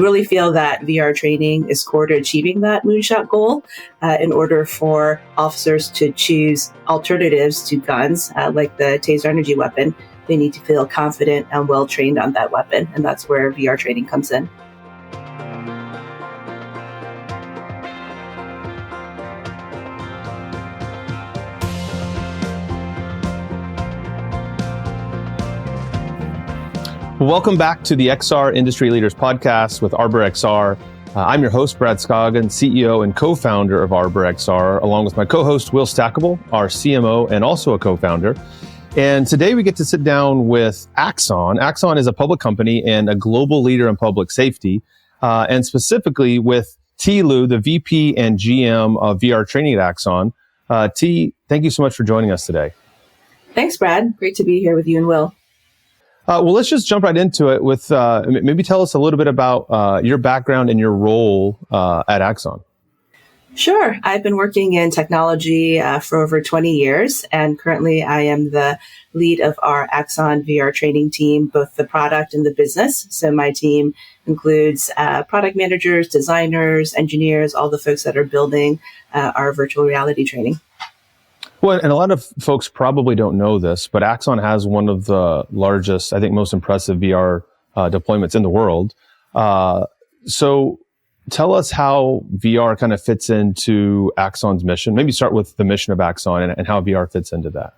Really feel that VR training is core to achieving that moonshot goal. In order for officers to choose alternatives to guns, like the TASER energy weapon, they need to feel confident and well trained on that weapon. And that's where VR training comes in. Welcome back to the XR Industry Leaders Podcast with ArborXR. I'm your host, Brad Scoggin, CEO and co-founder of ArborXR, along with my co-host, Will Stackable, our CMO and also a co-founder. And today we get to sit down with Axon. Axon is a public company and a global leader in public safety, and specifically with Thi Luu, the VP and GM of VR training at Axon. Thi, thank you so much for joining us today. Thanks, Brad. Great to be here with you and Will. Well, let's just jump right into it with maybe tell us a little bit about your background and your role at Axon. Sure. I've been working in technology for over 20 years, and currently I am the lead of our Axon VR training team, both the product and the business. So my team includes product managers, designers, engineers, all the folks that are building our virtual reality training. Well, and a lot of folks probably don't know this, but Axon has one of the largest, I think, most impressive VR deployments in the world. So tell us how VR kind of fits into Axon's mission. Maybe start with the mission of Axon and how VR fits into that.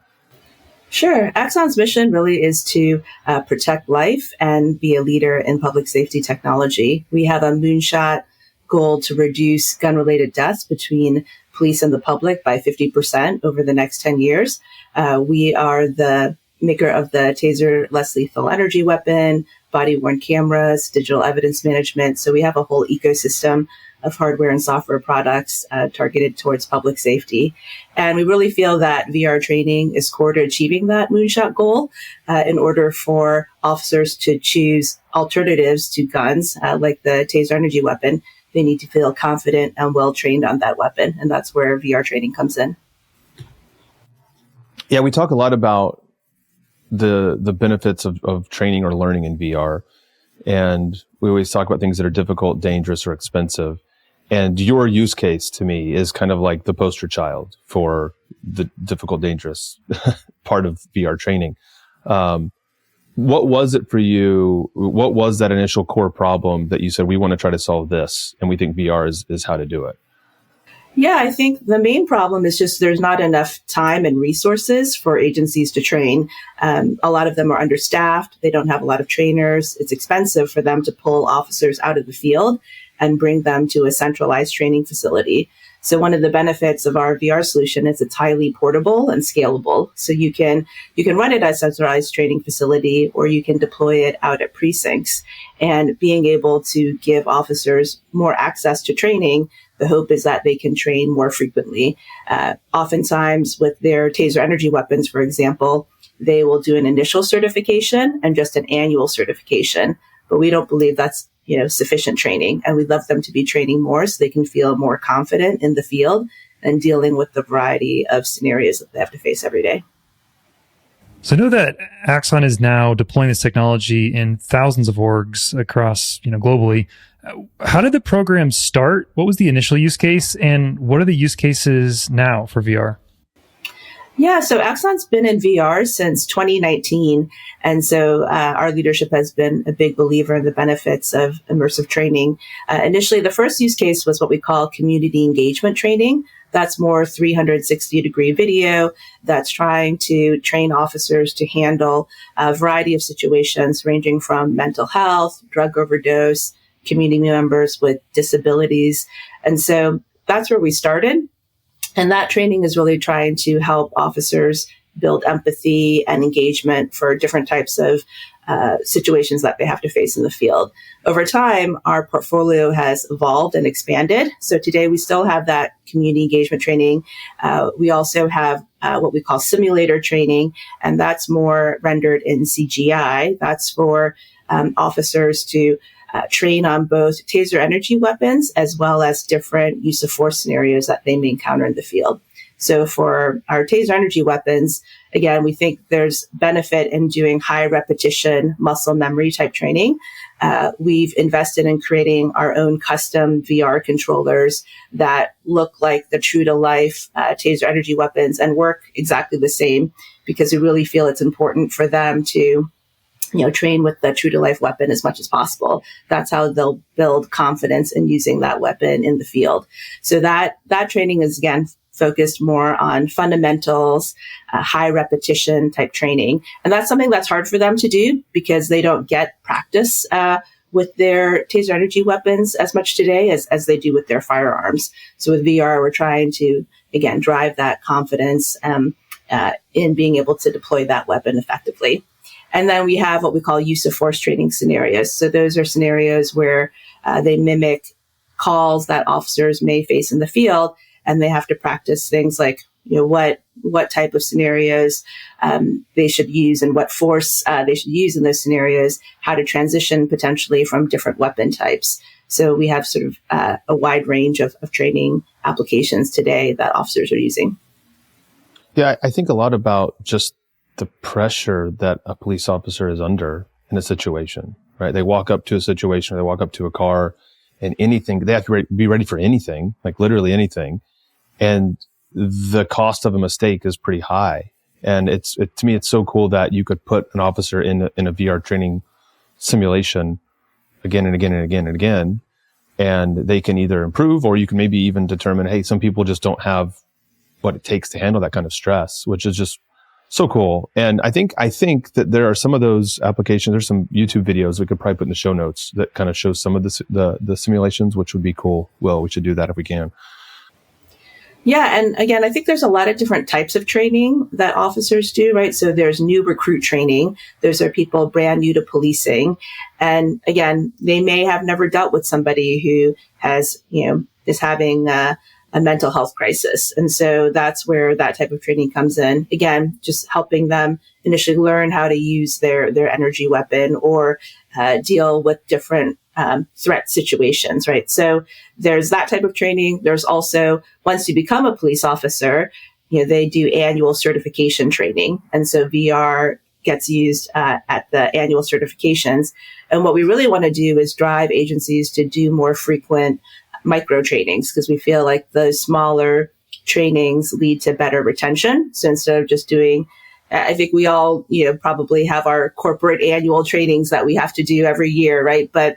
Sure. Axon's mission really is to protect life and be a leader in public safety technology. We have a moonshot goal to reduce gun-related deaths between police and the public by 50% over the next 10 years. We are the maker of the TASER less lethal energy weapon, body-worn cameras, digital evidence management. So we have a whole ecosystem of hardware and software products targeted towards public safety. And we really feel that VR training is core to achieving that moonshot goal. In order for officers to choose alternatives to guns, like the TASER energy weapon, they need to feel confident and well trained on that weapon. And that's where VR training comes in. Yeah, we talk a lot about the benefits of training or learning in VR. And we always talk about things that are difficult, dangerous, or expensive. And your use case to me is kind of like the poster child for the difficult, dangerous part of VR training. What was it for you? What was that initial core problem that you said, we want to try to solve this, and we think VR is how to do it? Yeah, I think the main problem is just there's not enough time and resources for agencies to train. A lot of them are understaffed. They don't have a lot of trainers. It's expensive for them to pull officers out of the field and bring them to a centralized training facility. So one of the benefits of our VR solution is it's highly portable and scalable. So you can run it at a centralized training facility, or you can deploy it out at precincts. And being able to give officers more access to training, the hope is that they can train more frequently. Oftentimes with their TASER energy weapons, for example, they will do an initial certification and just an annual certification. But we don't believe that's sufficient training. And we'd love them to be training more so they can feel more confident in the field and dealing with the variety of scenarios that they have to face every day. So I know that Axon is now deploying this technology in thousands of orgs across, globally. How did the program start? What was the initial use case? And what are the use cases now for VR? Yeah, so Axon's been in VR since 2019. And so our leadership has been a big believer in the benefits of immersive training. Initially, the first use case was what we call community engagement training. That's more 360-degree video that's trying to train officers to handle a variety of situations ranging from mental health, drug overdose, community members with disabilities. And so that's where we started. And that training is really trying to help officers build empathy and engagement for different types of situations that they have to face in the field. Over time, our portfolio has evolved and expanded. So today we still have that community engagement training. We also have what we call simulator training, and that's more rendered in CGI. That's for officers to train on both TASER energy weapons as well as different use of force scenarios that they may encounter in the field. So for our TASER energy weapons, again, we think there's benefit in doing high repetition muscle memory type training. we've invested in creating our own custom VR controllers that look like the true-to-life TASER energy weapons and work exactly the same, because we really feel it's important for them to train with the true-to-life weapon as much as possible. That's how they'll build confidence in using that weapon in the field. So that training is, again, focused more on fundamentals, high repetition type training. And that's something that's hard for them to do because they don't get practice with their TASER energy weapons as much today as they do with their firearms. So with VR, we're trying to, again, drive that confidence in being able to deploy that weapon effectively. And then we have what we call use of force training scenarios. So those are scenarios where they mimic calls that officers may face in the field, and they have to practice things like, what type of scenarios they should use and what force they should use in those scenarios, how to transition potentially from different weapon types. So we have sort of a wide range of training applications today that officers are using. Yeah, I think a lot about just the pressure that a police officer is under in a situation, right? They walk up to a situation, or they walk up to a car, and anything, they have to be ready for anything, like literally anything. And the cost of a mistake is pretty high. And to me, it's so cool that you could put an officer in a VR training simulation again and again and again and again, and they can either improve, or you can maybe even determine, hey, some people just don't have what it takes to handle that kind of stress, which is just so cool. And I think that there are some of those applications. There's some YouTube videos we could probably put in the show notes that kind of show some of the simulations, which would be cool. Well, we should do that if we can. Yeah. And again, I think there's a lot of different types of training that officers do, right? So there's new recruit training. Those are people brand new to policing. And again, they may have never dealt with somebody who has, is having a mental health crisis. And so that's where that type of training comes in. Again, just helping them initially learn how to use their energy weapon or deal with different threat situations, right? So there's that type of training. There's also, once you become a police officer, they do annual certification training. And so VR gets used at the annual certifications. And what we really want to do is drive agencies to do more frequent micro trainings, because we feel like the smaller trainings lead to better retention. So instead of just doing, I think we all, probably have our corporate annual trainings that we have to do every year, right? But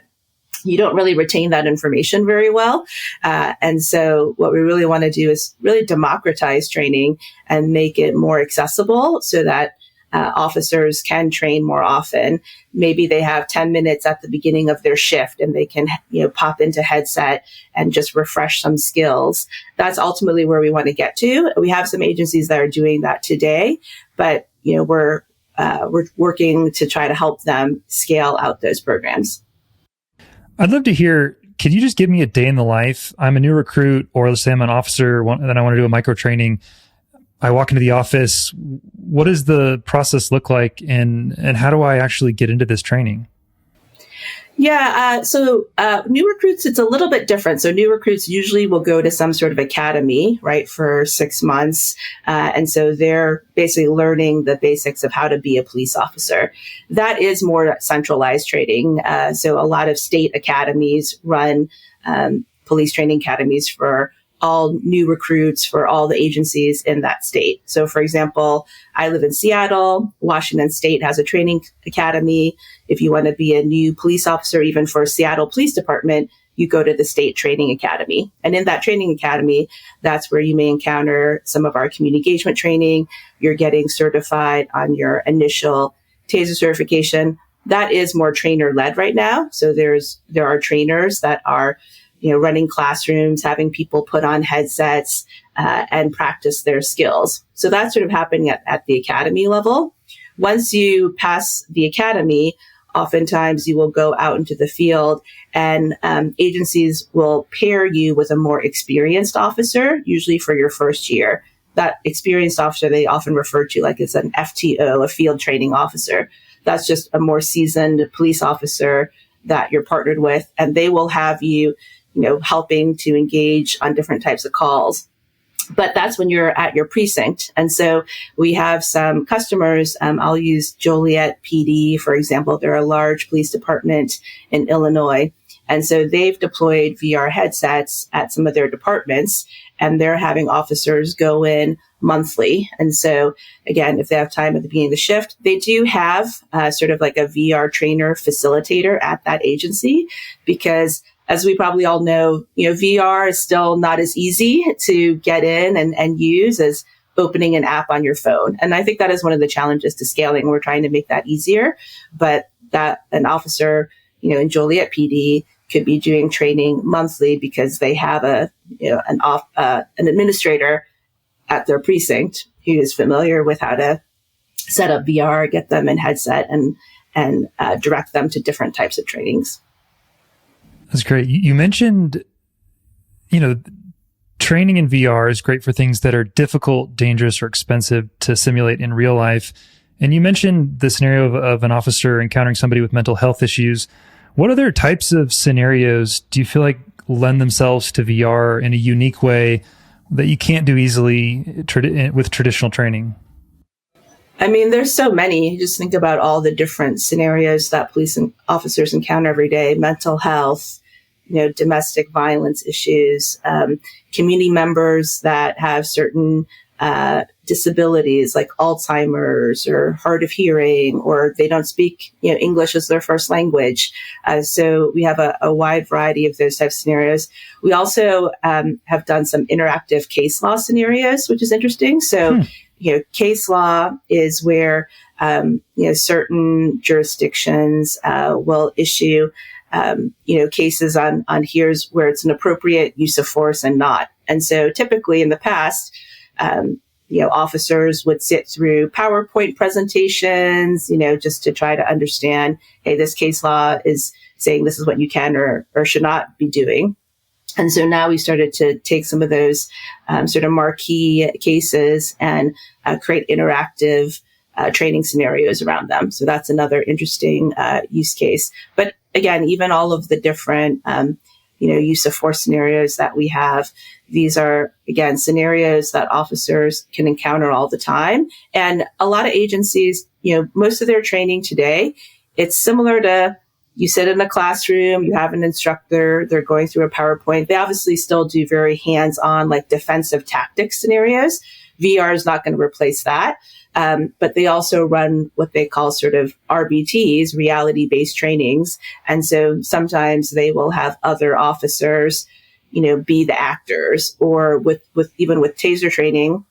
you don't really retain that information very well. And so what we really want to do is really democratize training and make it more accessible so that officers can train more often. Maybe they have 10 minutes at the beginning of their shift and they can, pop into headset and just refresh some skills. That's ultimately where we want to get to. We have some agencies that are doing that today, but, we're working to try to help them scale out those programs. I'd love to hear, could you just give me a day in the life? I'm a new recruit, or let's say I'm an officer, and then I want to do a micro training. I walk into the office. What does the process look like, and how do I actually get into this training? Yeah, so new recruits, it's a little bit different. So new recruits usually will go to some sort of academy, right, for 6 months. And so they're basically learning the basics of how to be a police officer. That is more centralized training. So a lot of state academies run police training academies for all new recruits for all the agencies in that state. So for example, I live in Seattle. Washington State has a training academy. If you want to be a new police officer, even for Seattle Police Department, you go to the state training academy. And in that training academy, that's where you may encounter some of our community engagement training. You're getting certified on your initial TASER certification. That is more trainer-led right now. So there are trainers that are running classrooms, having people put on headsets and practice their skills. So that's sort of happening at the academy level. Once you pass the academy, oftentimes you will go out into the field and agencies will pair you with a more experienced officer, usually for your first year. That experienced officer, they often refer to like as an FTO, a field training officer. That's just a more seasoned police officer that you're partnered with, and they will have you helping to engage on different types of calls. But that's when you're at your precinct. And so we have some customers. I'll use Joliet PD, for example. They're a large police department in Illinois. And so they've deployed VR headsets at some of their departments, and they're having officers go in monthly. And so, again, if they have time at the beginning of the shift, they do have sort of like a VR trainer facilitator at that agency, because as we probably all know, VR is still not as easy to get in and use as opening an app on your phone. And I think that is one of the challenges to scaling. We're trying to make that easier, but that an officer, in Joliet PD could be doing training monthly because they have an administrator at their precinct who is familiar with how to set up VR, get them in headset, and direct them to different types of trainings. That's great. You mentioned, training in VR is great for things that are difficult, dangerous, or expensive to simulate in real life. And you mentioned the scenario of an officer encountering somebody with mental health issues. What other types of scenarios do you feel like lend themselves to VR in a unique way that you can't do easily with traditional training? I mean, there's so many. You just think about all the different scenarios that police officers encounter every day: mental health, domestic violence issues, community members that have certain disabilities like Alzheimer's or hard of hearing, or they don't speak English as their first language. So we have a wide variety of those types of scenarios. We also have done some interactive case law scenarios, which is interesting. So case law is where certain jurisdictions will issue cases on here's where it's an appropriate use of force and not. And so typically in the past, officers would sit through PowerPoint presentations, just to try to understand, hey, this case law is saying this is what you can or should not be doing. And so now we started to take some of those sort of marquee cases and create interactive training scenarios around them. So that's another interesting use case. But again, even all of the different use of force scenarios that we have, these are, again, scenarios that officers can encounter all the time. And a lot of agencies, most of their training today, it's similar to you sit in a classroom, you have an instructor, they're going through a PowerPoint. They obviously still do very hands-on, like defensive tactics scenarios. VR is not going to replace that. But they also run what they call sort of RBTs, reality-based trainings. And so sometimes they will have other officers, be the actors, or with TASER training,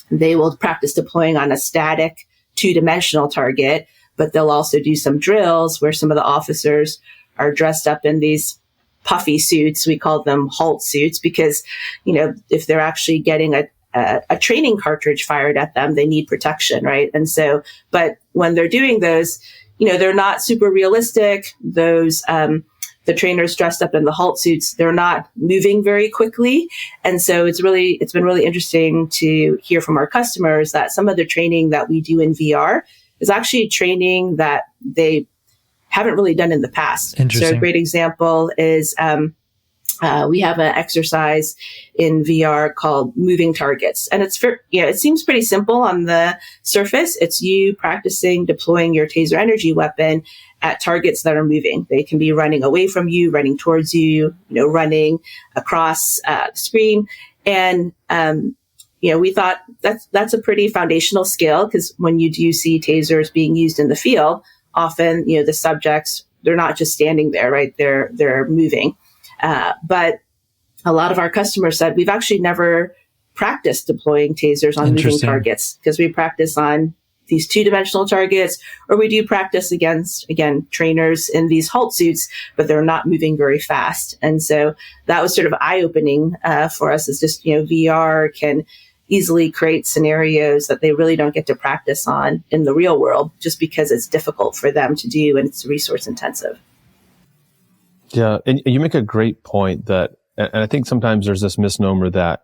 they will practice deploying on a static two-dimensional target, but they'll also do some drills where some of the officers are dressed up in these puffy suits. We call them HALT suits because, if they're actually getting a training cartridge fired at them, they need protection, right? And so, but when they're doing those, they're not super realistic. Those, the trainers dressed up in the HALT suits, they're not moving very quickly. And so it's been really interesting to hear from our customers that some of the training that we do in VR is actually training that they haven't really done in the past. So a great example is, we have an exercise in VR called moving targets. And it seems pretty simple on the surface. It's you practicing deploying your TASER energy weapon at targets that are moving. They can be running away from you, running towards you, running across the screen. And, we thought that's a pretty foundational skill, because when you do see TASERs being used in the field, often, the subjects, they're not just standing there, right? They're moving. But a lot of our customers said, we've actually never practiced deploying TASERs on moving targets, because we practice on these two-dimensional targets, or we do practice against, again, trainers in these HALT suits, but they're not moving very fast. And so that was sort of eye-opening for us, is just, VR can easily create scenarios that they really don't get to practice on in the real world, just because it's difficult for them to do and it's resource intensive. Yeah, and you make a great point and I think sometimes there's this misnomer that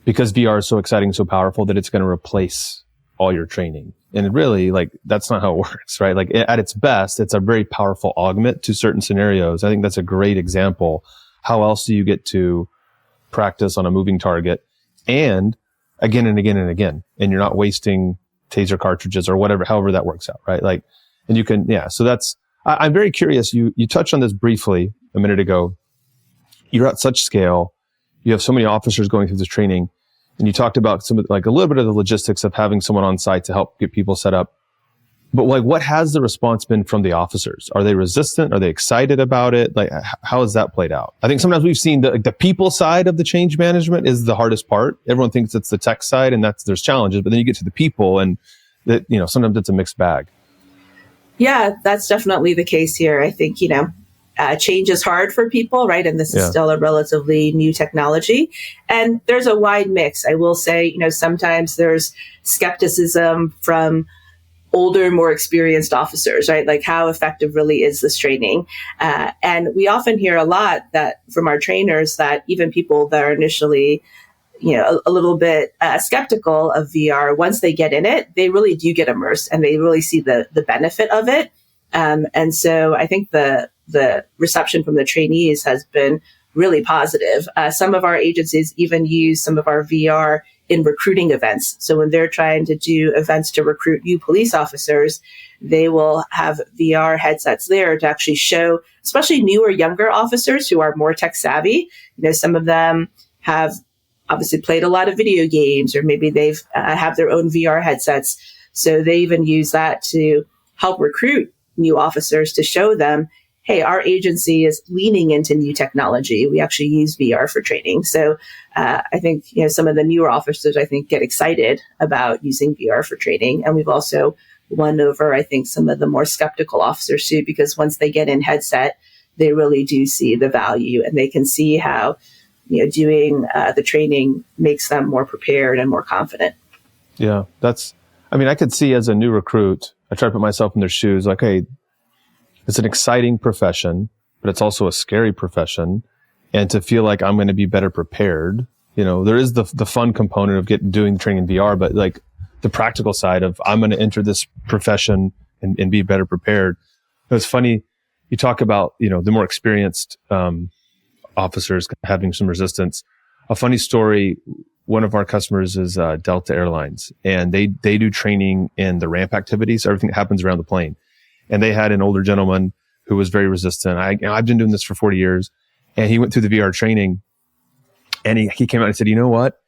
because VR is so exciting, so powerful, that it's going to replace all your training. And really, that's not how it works, right? At its best, it's a very powerful augment to certain scenarios. I think that's a great example. How else do you get to practice on a moving target? and again and again and again. And you're not wasting TASER cartridges or whatever, however that works out, right? Like, and you can, so that's, I'm very curious. You touched on this briefly a minute ago. You're at such scale. You have so many officers going through this training, and you talked about some of, like, a little bit of the logistics of having someone on site to help get people set up. But like, what has the response been from the officers? Are they resistant? Are they excited about it? Like, how has that played out? I think sometimes we've seen the people side of the change management is the hardest part. Everyone thinks it's the tech side, and there's challenges, but then you get to the people, and that, sometimes it's a mixed bag. Yeah, that's definitely the case here. I think, change is hard for people, right? And this is still a relatively new technology. And there's a wide mix. I will say, sometimes there's skepticism from older, more experienced officers, right? Like, how effective really is this training? And we often hear a lot that from our trainers that even people that are initially a little bit skeptical of VR, once they get in it, they really do get immersed and they really see the benefit of it. And so I think the reception from the trainees has been really positive. Some of our agencies even use some of our VR in recruiting events. So when they're trying to do events to recruit new police officers, they will have VR headsets there to actually show, especially newer, younger officers who are more tech savvy. Some of them have obviously played a lot of video games, or maybe they've have their own VR headsets. So they even use that to help recruit new officers to show them, hey, our agency is leaning into new technology. We actually use VR for training. So I think, some of the newer officers, I think, get excited about using VR for training. And we've also won over, I think, some of the more skeptical officers too, because once they get in headset, they really do see the value, and they can see how, doing the training makes them more prepared and more confident. Yeah, I could see as a new recruit, I try to put myself in their shoes, like, hey, it's an exciting profession, but it's also a scary profession. And to feel like I'm going to be better prepared, there is the fun component of doing the training in VR, but like the practical side of I'm going to enter this profession and be better prepared. It's funny. You talk about, the more experienced, officers having some resistance. A funny story. One of our customers is Delta Airlines, and they do training in the ramp activities, everything that happens around the plane. And they had an older gentleman who was very resistant. I've been doing this for 40 years, and he went through the VR training, and he came out and said, you know what?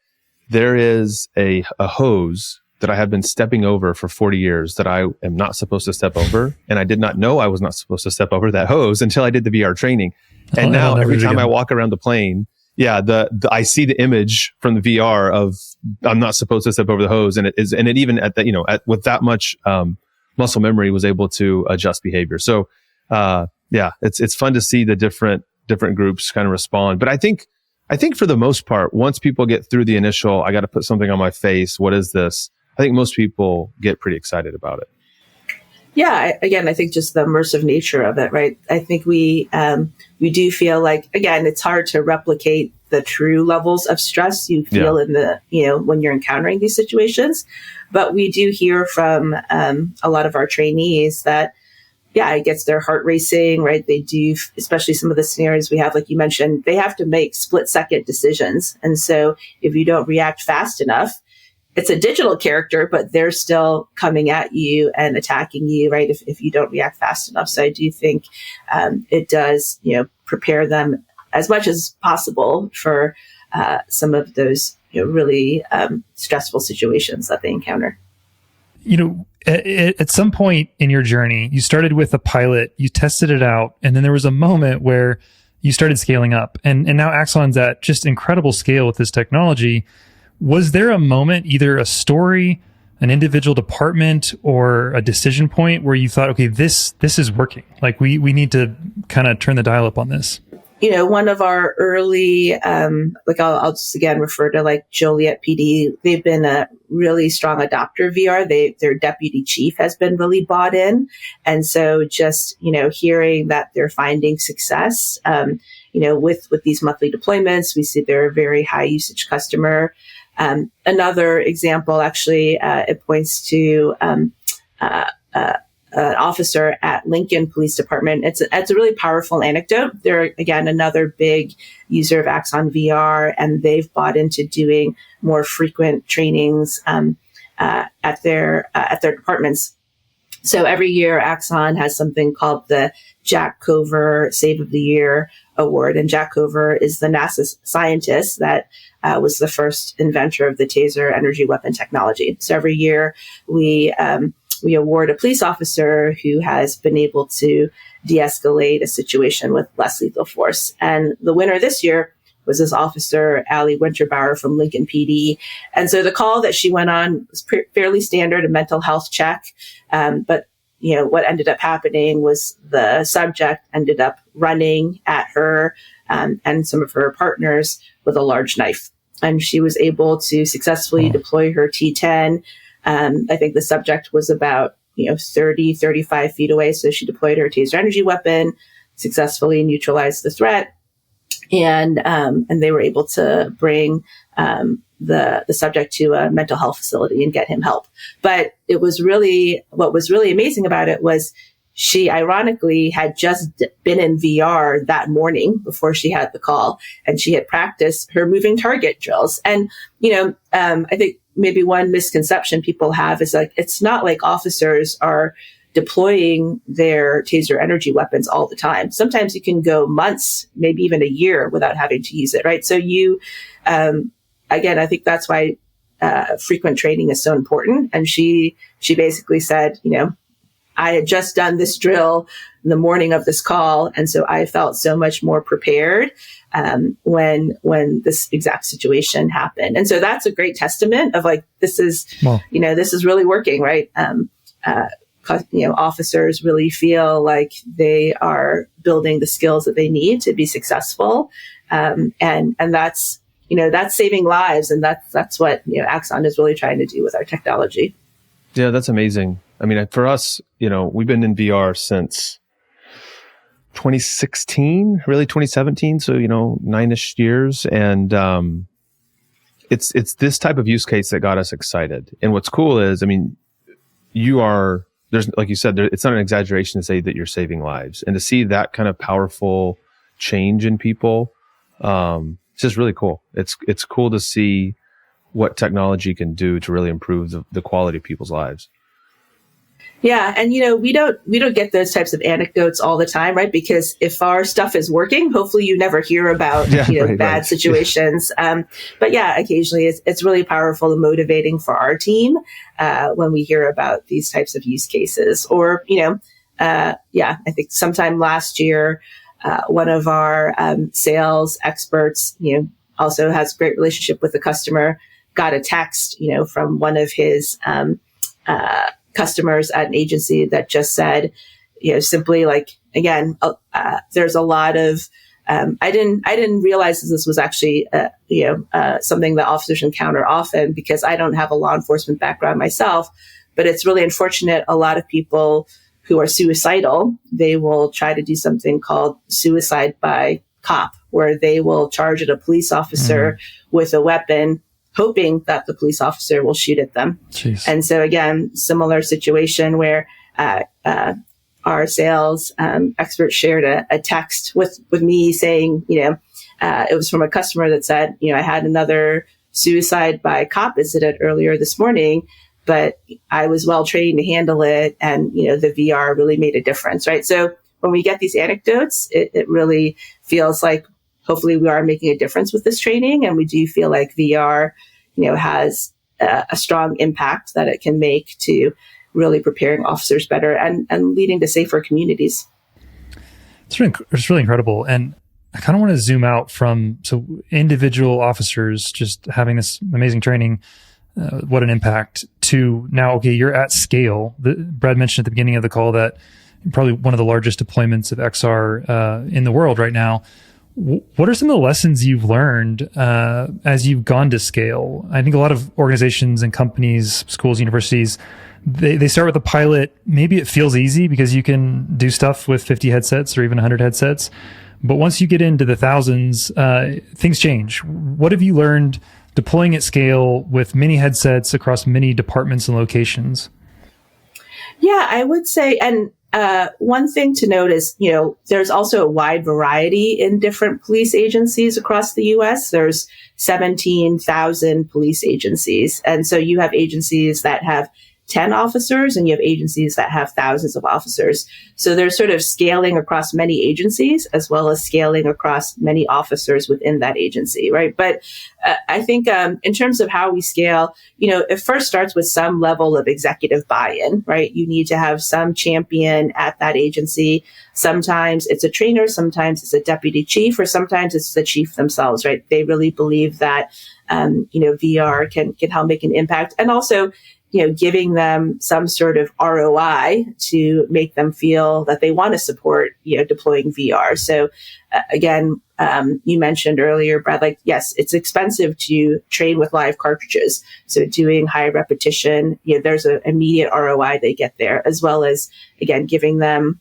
There is a hose that I have been stepping over for 40 years that I am not supposed to step over. And I did not know I was not supposed to step over that hose until I did the VR training. And now every time I walk around the plane, I see the image from the VR of I'm not supposed to step over the hose. And it even at that, with that much, muscle memory was able to adjust behavior. So, it's fun to see the different groups kind of respond. But I think for the most part, once people get through the initial, I got to put something on my face. What is this? I think most people get pretty excited about it. Yeah, I think just the immersive nature of it, right? I think we do feel like, again, it's hard to replicate the true levels of stress you feel in the, when you're encountering these situations. But we do hear from a lot of our trainees that, it gets their heart racing, right? They do, especially some of the scenarios we have, like you mentioned, they have to make split-second decisions. And so if you don't react fast enough, it's a digital character, but they're still coming at you and attacking you, right? If you don't react fast enough. So I do think it does, prepare them as much as possible for some of those really stressful situations that they encounter. At some point in your journey, you started with a pilot, you tested it out, and then there was a moment where you started scaling up. And now Axon's at just incredible scale with this technology. Was there a moment, either a story, an individual department, or a decision point where you thought, okay, this is working? Like we need to kind of turn the dial up on this? One of our early, I'll just again refer to like Joliet PD. They've been a really strong adopter of VR. Their deputy chief has been really bought in. And so just, hearing that they're finding success, with these monthly deployments, we see they're a very high usage customer. Another example, actually, it points to an officer at Lincoln Police Department. It's a really powerful anecdote. They're, again, another big user of Axon VR, and they've bought into doing more frequent trainings at their departments. So every year, Axon has something called the Jack Cover Save of the Year Award. And Jack Cover is the NASA scientist that was the first inventor of the TASER energy weapon technology. So every year, we award a police officer who has been able to de-escalate a situation with less lethal force. And the winner this year was this officer, Allie Winterbauer from Lincoln PD. And so the call that she went on was fairly standard, a mental health check. But what ended up happening was the subject ended up running at her and some of her partners with a large knife. And she was able to successfully deploy her T10. I think the subject was about 30, 35 feet away. So she deployed her TASER energy weapon, successfully neutralized the threat. And they were able to bring the subject to a mental health facility and get him help. But what was really amazing about it was she ironically had just been in VR that morning before she had the call, and she had practiced her moving target drills. And I think maybe one misconception people have is like it's not like officers are deploying their TASER energy weapons all the time. Sometimes you can go months, maybe even a year without having to use it, right? So again, I think that's why frequent training is so important. And she basically said, I had just done this drill the morning of this call, and so I felt so much more prepared when this exact situation happened. And so that's a great testament of like this is really working, right? Officers really feel like they are building the skills that they need to be successful, and that's saving lives, and that's what Axon is really trying to do with our technology. Yeah, that's amazing. I mean, for us, we've been in VR since 2016, really 2017. So 9-ish years, and it's this type of use case that got us excited. And what's cool is, I mean, there's, like you said, it's not an exaggeration to say that you're saving lives, and to see that kind of powerful change in people, it's just really cool. It's cool to see what technology can do to really improve the quality of people's lives. Yeah, and we don't get those types of anecdotes all the time, right? Because if our stuff is working, hopefully you never hear about bad situations. But yeah, occasionally it's really powerful and motivating for our team when we hear about these types of use cases. Or I think sometime last year, one of our sales experts, also has a great relationship with the customer, got a text, from one of his customers at an agency that just said, simply like, again, there's a lot of, I didn't realize this was actually, something that officers encounter often because I don't have a law enforcement background myself, but it's really unfortunate. A lot of people who are suicidal, they will try to do something called suicide by cop, where they will charge at a police officer with a weapon, hoping that the police officer will shoot at them. Jeez. And so again, similar situation where our sales expert shared a text with me saying, it was from a customer that said, I had another suicide by cop incident earlier this morning, but I was well trained to handle it. And, the VR really made a difference, right? So when we get these anecdotes, it really feels like hopefully we are making a difference with this training. And we do feel like VR, has a strong impact that it can make to really preparing officers better and leading to safer communities. It's really incredible. And I kind of want to zoom out from, so individual officers just having this amazing training, what an impact, to now, okay, you're at scale. Brad mentioned at the beginning of the call that probably one of the largest deployments of XR in the world right now. What are some of the lessons you've learned as you've gone to scale? I think a lot of organizations and companies, schools, universities, they start with a pilot. Maybe it feels easy because you can do stuff with 50 headsets or even 100 headsets. But once you get into the thousands, things change. What have you learned deploying at scale with many headsets across many departments and locations? Yeah, I would say, and one thing to note is, there's also a wide variety in different police agencies across the U.S. There's 17,000 police agencies. And so you have agencies that have 10 officers and you have agencies that have thousands of officers. So they're sort of scaling across many agencies as well as scaling across many officers within that agency, right? But I think in terms of how we scale, it first starts with some level of executive buy-in, right? You need to have some champion at that agency. Sometimes it's a trainer, sometimes it's a deputy chief, or sometimes it's the chief themselves, right? They really believe that, VR can help make an impact. And also, giving them some sort of ROI to make them feel that they want to support, deploying VR. So again, you mentioned earlier, Brad, yes, it's expensive to train with live cartridges. So doing high repetition, there's an immediate ROI they get there, as well as, again, giving them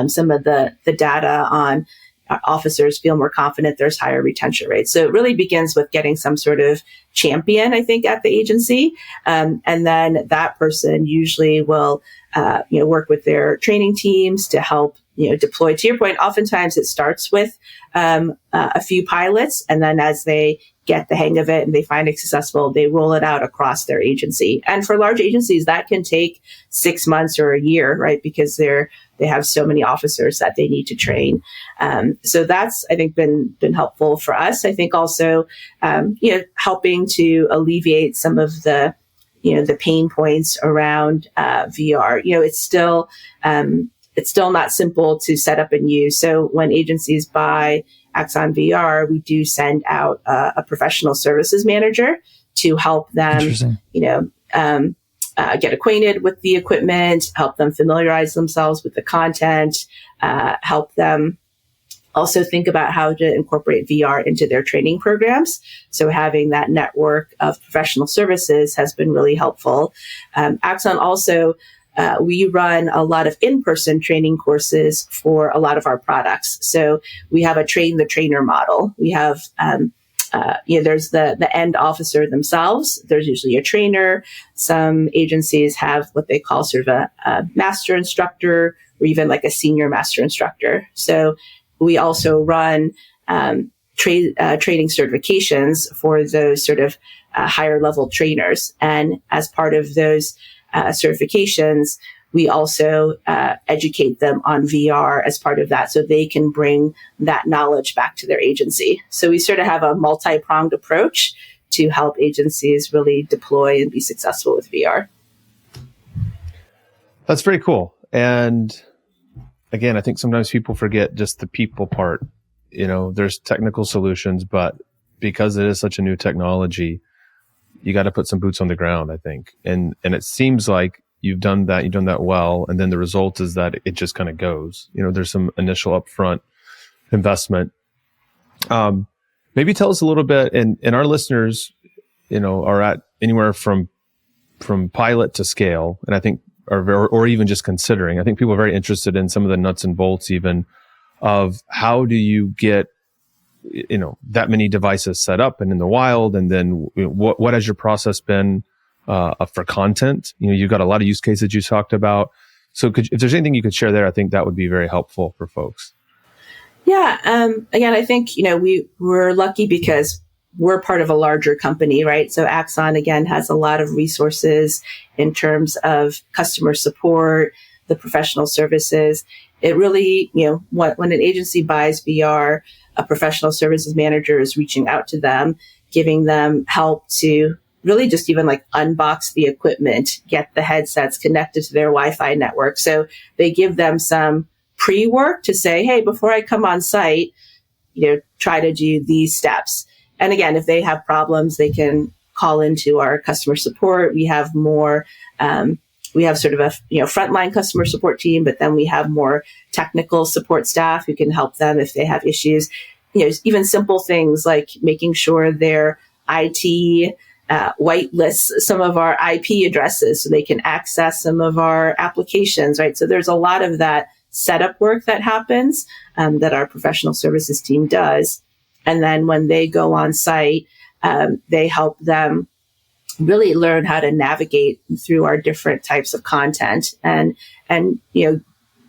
some of the data on officers feel more confident, there's higher retention rates. So it really begins with getting some sort of champion, I think, at the agency. And then that person usually will, work with their training teams to help, deploy. To your point, oftentimes it starts with a few pilots. And then as they get the hang of it and they find it successful, they roll it out across their agency. And for large agencies, that can take 6 months or a year, right? Because they have so many officers that they need to train. So that's, I think, been helpful for us. I think also, helping to alleviate some of the pain points around VR. It's still not simple to set up and use. So when agencies buy Axon VR, we do send out a professional services manager to help them, get acquainted with the equipment, help them familiarize themselves with the content, help them also think about how to incorporate VR into their training programs. So having that network of professional services has been really helpful. Axon also, we run a lot of in-person training courses for a lot of our products. So we have a train the trainer model. We have, there's the end officer themselves. There's usually a trainer. Some agencies have what they call sort of a master instructor or even like a senior master instructor. So we also run training certifications for those sort of higher level trainers. And as part of those certifications, we also educate them on VR as part of that so they can bring that knowledge back to their agency. So we sort of have a multi-pronged approach to help agencies really deploy and be successful with VR. That's very cool. And again, I think sometimes people forget just the people part. There's technical solutions, but because it is such a new technology, you got to put some boots on the ground, I think. And it seems like you've done that well. And then the result is that it just kind of goes, there's some initial upfront investment. Maybe tell us a little bit, and our listeners, are at anywhere from pilot to scale. And I think, or even just considering, I think people are very interested in some of the nuts and bolts even of how do you get, that many devices set up and in the wild. And then what has your process been for content? You've got a lot of use cases you talked about. So if there's anything you could share there, I think that would be very helpful for folks. Yeah. Again, I think, we're lucky because we're part of a larger company, right? So Axon, again, has a lot of resources in terms of customer support, the professional services. It really, when an agency buys VR, a professional services manager is reaching out to them, giving them help to really just even unbox the equipment, get the headsets connected to their Wi-Fi network. So they give them some pre-work to say, hey, before I come on site, try to do these steps. And again, if they have problems, they can call into our customer support. We have more, we have sort of a frontline customer support team, but then we have more technical support staff who can help them if they have issues. Even simple things like making sure their IT whitelists some of our IP addresses so they can access some of our applications, right? So there's a lot of that setup work that happens that our professional services team does. And then when they go on site, they help them really learn how to navigate through our different types of content and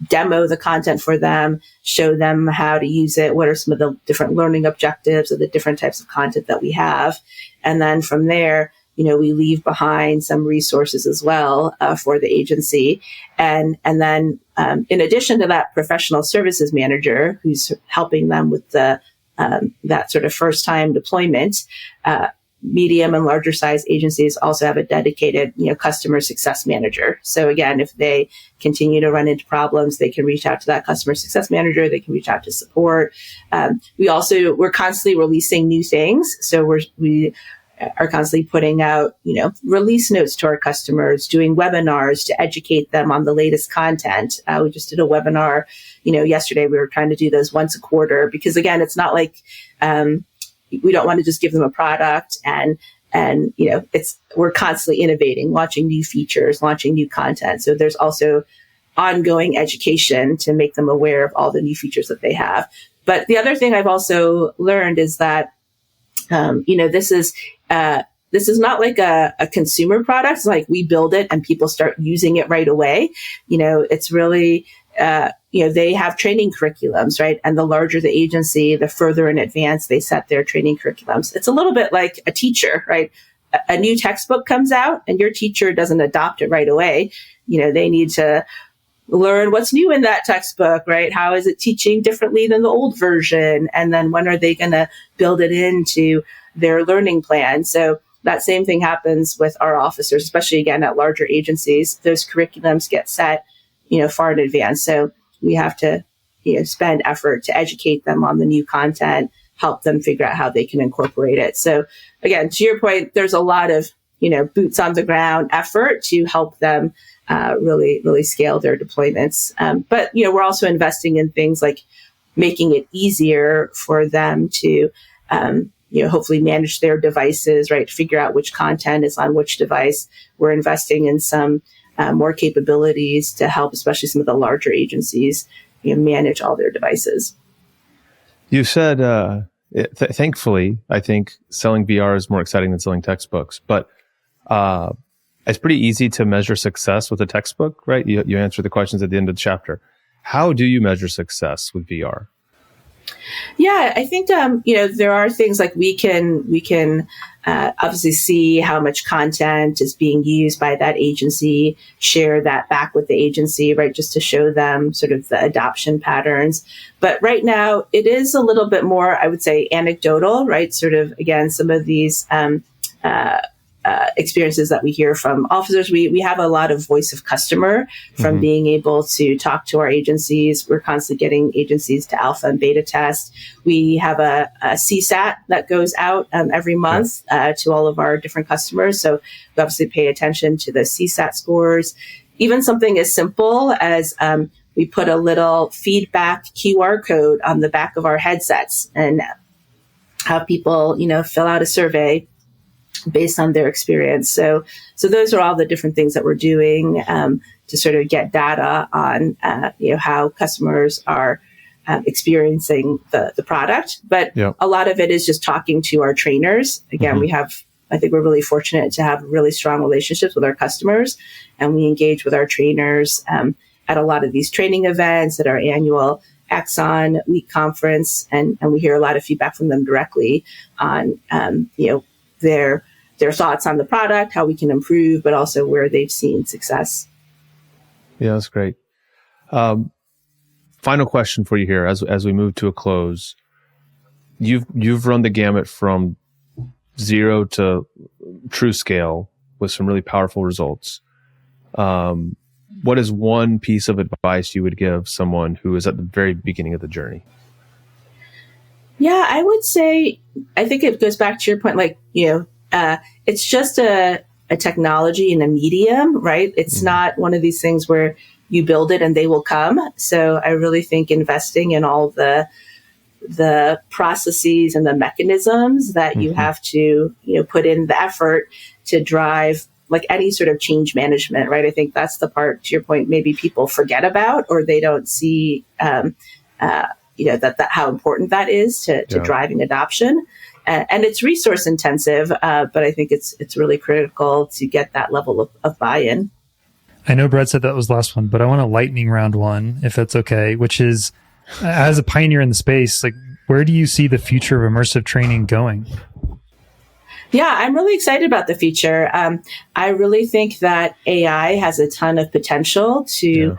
demo the content for them, show them how to use it, what are some of the different learning objectives of the different types of content that we have. And then from there, we leave behind some resources as well for the agency. And then in addition to that professional services manager who's helping them with the that sort of first time deployment, medium and larger size agencies also have a dedicated, customer success manager. So again, if they continue to run into problems, they can reach out to that customer success manager. They can reach out to support. We're constantly releasing new things. So we are constantly putting out, release notes to our customers, doing webinars to educate them on the latest content. We just did a webinar, yesterday. We were trying to do those once a quarter because again, it's not like, we don't want to just give them a product and we're constantly innovating, launching new features, launching new content. So there's also ongoing education to make them aware of all the new features that they have. But the other thing I've also learned is that, this is not like a consumer product. It's like we build it and people start using it right away. It's really, they have training curriculums, right? And the larger the agency, the further in advance they set their training curriculums. It's a little bit like a teacher, right? A new textbook comes out and your teacher doesn't adopt it right away. They need to learn what's new in that textbook, right? How is it teaching differently than the old version? And then when are they going to build it into their learning plan? So that same thing happens with our officers, especially again at larger agencies. Those curriculums get set, far in advance. So we have to, spend effort to educate them on the new content, help them figure out how they can incorporate it. So again, to your point, there's a lot of, boots on the ground effort to help them really scale their deployments. But, we're also investing in things like making it easier for them to, hopefully manage their devices, right? Figure out which content is on which device. We're investing in some more capabilities to help, especially some of the larger agencies, manage all their devices. You said, thankfully, I think selling VR is more exciting than selling textbooks, but it's pretty easy to measure success with a textbook, right? You answer the questions at the end of the chapter. How do you measure success with VR? Yeah, I think, there are things like we can obviously see how much content is being used by that agency, share that back with the agency, right? Just to show them sort of the adoption patterns. But right now it is a little bit more, I would say, anecdotal, right? Sort of, again, some of these, experiences that we hear from officers. We have a lot of voice of customer from being able to talk to our agencies. We're constantly getting agencies to alpha and beta test. We have a CSAT that goes out every month to all of our different customers. So we obviously pay attention to the CSAT scores. Even something as simple as we put a little feedback QR code on the back of our headsets and have people, fill out a survey based on their experience. So those are all the different things that we're doing to sort of get data on, how customers are experiencing the product. But a lot of it is just talking to our trainers. Again, I think we're really fortunate to have really strong relationships with our customers, and we engage with our trainers at a lot of these training events, at our annual Axon Week conference, and we hear a lot of feedback from them directly on, their thoughts on the product, how we can improve, but also where they've seen success. Yeah, that's great. Final question for you here as we move to a close. You've run the gamut from zero to true scale with some really powerful results. What is one piece of advice you would give someone who is at the very beginning of the journey? Yeah, I would say, I think it goes back to your point, like, it's just a technology and a medium, right? It's not one of these things where you build it and they will come. So I really think investing in all the processes and the mechanisms that you have to, put in the effort to drive like any sort of change management, right? I think that's the part, to your point, maybe people forget about, or they don't see, that how important that is to driving adoption. and it's resource intensive, but I think it's really critical to get that level of buy-in. I know Brad said that was the last one, but I want a lightning round one, if that's okay, which is, as a pioneer in the space, like, where do you see the future of immersive training going? Yeah, I'm really excited about the future. I really think that AI has a ton of potential to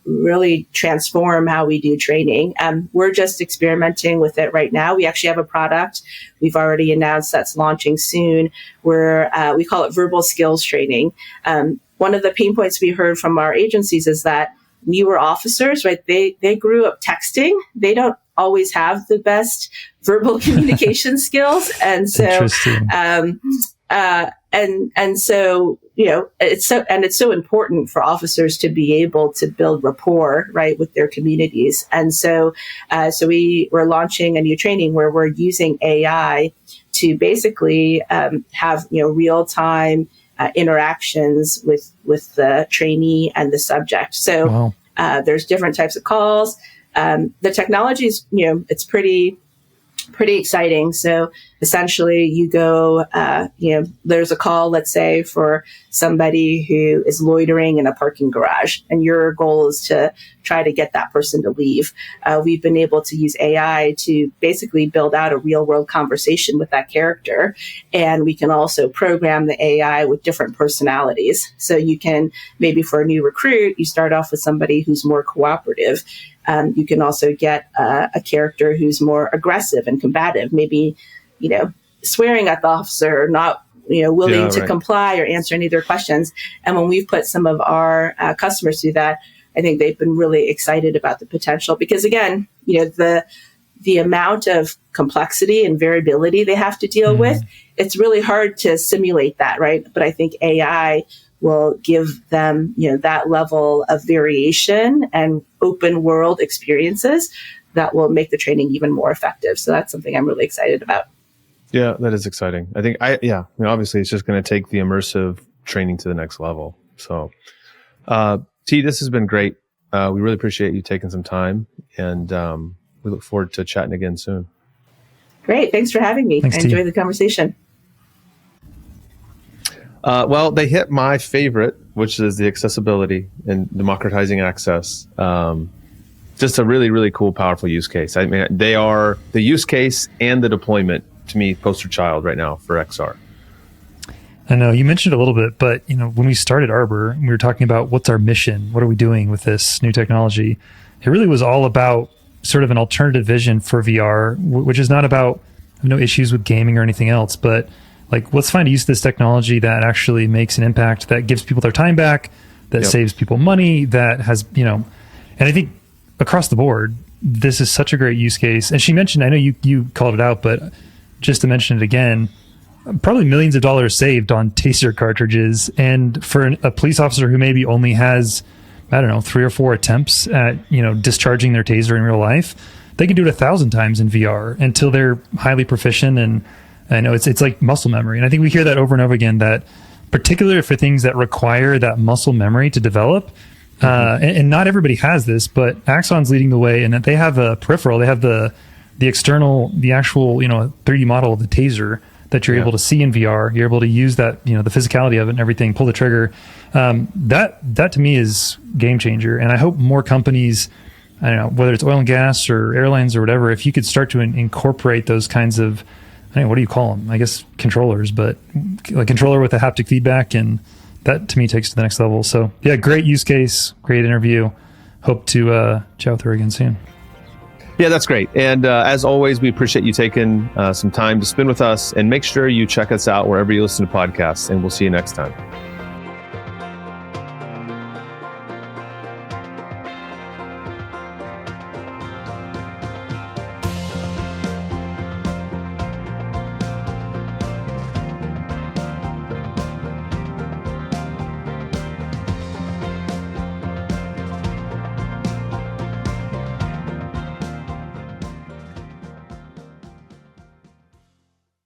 really transform how we do training. We're just experimenting with it right now. We actually have a product we've already announced that's launching soon, where we call it verbal skills training. One of the pain points we heard from our agencies is that newer officers, right, they grew up texting. They don't always have the best verbal communication skills. And so, and so, it's so important for officers to be able to build rapport, right, with their communities. And so, we're launching a new training where we're using AI to basically have, real time interactions with the trainee and the subject. So there's different types of calls. The technology is, it's pretty exciting. So essentially you go, there's a call, let's say, for somebody who is loitering in a parking garage, and your goal is to try to get that person to leave. We've been able to use AI to basically build out a real world conversation with that character. And we can also program the AI with different personalities. So you can, maybe for a new recruit, you start off with somebody who's more cooperative. You can also get a character who's more aggressive and combative, maybe, swearing at the officer, not, willing to comply or answer any of their questions. And when we've put some of our customers through that, I think they've been really excited about the potential, because again, the amount of complexity and variability they have to deal with, it's really hard to simulate that, right? But I think AI will give them, that level of variation and open world experiences that will make the training even more effective. So that's something I'm really excited about. Yeah, that is exciting. I think obviously it's just going to take the immersive training to the next level. So, Thi, this has been great. We really appreciate you taking some time, and we look forward to chatting again soon. Great. Thanks for having me. Thanks, I enjoyed the conversation. Well, they hit my favorite, which is the accessibility and democratizing access. Just a really, really cool, powerful use case. I mean, they are the use case and the deployment, to me, poster child right now for XR. I know you mentioned a little bit, but when we started Arbor, we were talking about what's our mission, what are we doing with this new technology. It really was all about sort of an alternative vision for VR, which is not about no issues with gaming or anything else, but like, let's find a use of this technology that actually makes an impact, that gives people their time back, that saves people money, that has, and I think across the board, this is such a great use case. And she mentioned, I know you called it out, but just to mention it again, probably millions of dollars saved on TASER cartridges. And for a police officer who maybe only has, 3 or 4 attempts at, discharging their TASER in real life, they can do it 1,000 times in VR until they're highly proficient. And I know it's like muscle memory. And I think we hear that over and over again, that particularly for things that require that muscle memory to develop, and not everybody has this, but Axon's leading the way, and that they have a peripheral, they have the external, the actual, 3D model of the TASER that you're able to see in VR. You're able to use that, the physicality of it and everything, pull the trigger. That to me is game changer. And I hope more companies, I don't know, whether it's oil and gas or airlines or whatever, if you could start to incorporate those kinds of, what do you call them? I guess controllers, but a controller with a haptic feedback, and that to me takes it to the next level. So yeah, great use case, great interview. Hope to chat with her again soon. Yeah, that's great. And as always, we appreciate you taking some time to spend with us, and make sure you check us out wherever you listen to podcasts, and we'll see you next time.